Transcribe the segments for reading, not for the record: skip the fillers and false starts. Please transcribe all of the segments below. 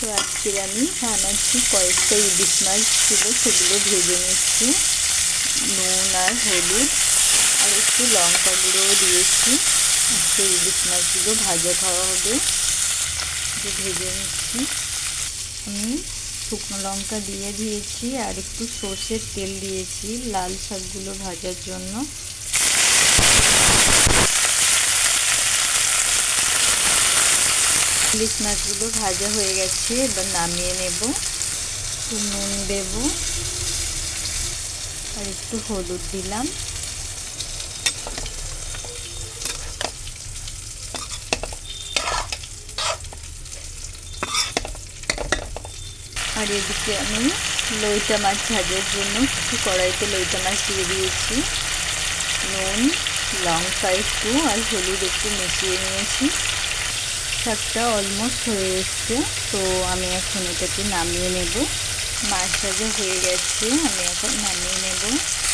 তো আজকে আমি বানাচ্ছি কয়েকটা ইলিশ মাছ ছিল, সেগুলো ভেজে নিচ্ছি। নুন আর হলুদ আর একটু লঙ্কা গুঁড়োও দিয়েছি। আজকে ইলিশ মাছগুলো ভাজা খাওয়া হবে, ভেজে নিচ্ছি। আমি শুকনো লঙ্কা দিয়ে দিয়েছি আর একটু সর্ষের তেল দিয়েছি লাল শাকগুলো ভাজার জন্য। ইলিশ মাছগুলো ভাজা হয়ে গেছে, এবার নামিয়ে নেব। নুন দেব আর একটু হলুদ দিলাম। আর এদিকে আমি লইটা মাছ ভাজার জন্য কিছু কড়াইতে লইটা মাছ দিয়ে দিয়েছি। নুন, লঙ্কা একটু আর হলুদ একটু মিশিয়ে নিয়েছি। শাকটা অলমোস্ট হয়ে এসছে, তো আমি এখন এটাকে নামিয়ে নেব। মাছ ভাজা হয়ে গেছে, আমি এখন নামিয়ে নেব।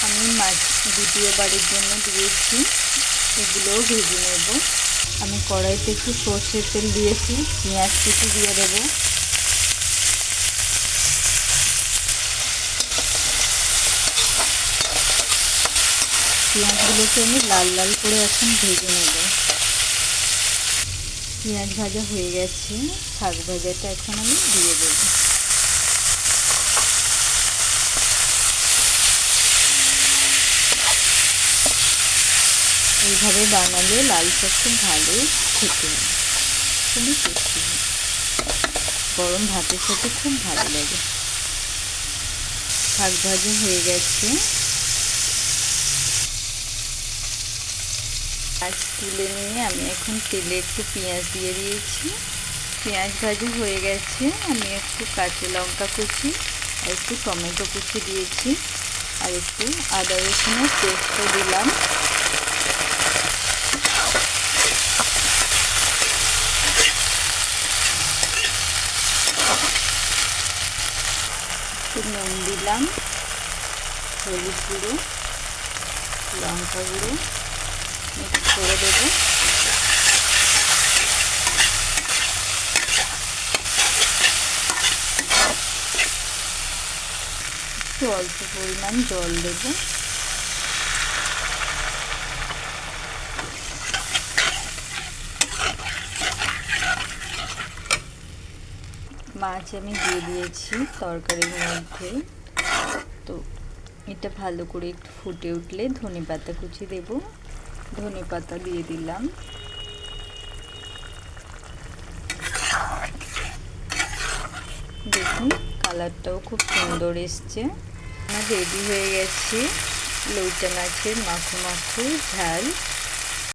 আমি মাছ দ্বিতীয়বারের জন্য দিয়েছি, এগুলোও ভেজে নেব। আমি কড়াইতে একটু সর্ষের তেল দিয়েছি, পেঁয়াজ কুচি দিয়ে দেবো। পেঁয়াজগুলোকে আমি লাল লাল করে এখন ভেজে নেব। পেঁয়াজ ভাজা হয়ে গেছে, শাক ভাজাটা এখন আমি দিয়ে দেব। এইভাবে বানালে লাল শাক খুব ভালো খেতে, খুবই টেস্টি, গরম ভাতের সাথে খুব ভালো লাগে। শাক ভাজা হয়ে গেছে, আজ তুলে নিয়ে আমি এখন তেলে একটু পেঁয়াজ দিয়ে দিয়েছি। পেঁয়াজ ভাজা হয়ে গেছে, আমি একটু কাঁচা লঙ্কা কুচি আর একটু টমেটো কুচি দিয়েছি আর একটু আদা রসুনের পেস্টও দিলাম। একটু নুন দিলাম, হলুদ গুঁড়ো, লঙ্কা গুঁড়ো মিক্স করে দেবো। একটু অল্প পরিমাণ জল দেবো। মাছ আমি দিয়ে দিয়েছি তরকারির মধ্যে। তো এটা ভালো করে একটু ফুটে উঠলে ধনেপাতা কুচি দেব, ধনেপাতা দিয়ে দিলাম। দেখুন কালারটাও খুব সুন্দর এসছে। আমার রেডি হয়ে গেছে লইটা মাছের মাখো মাখো ঝাল।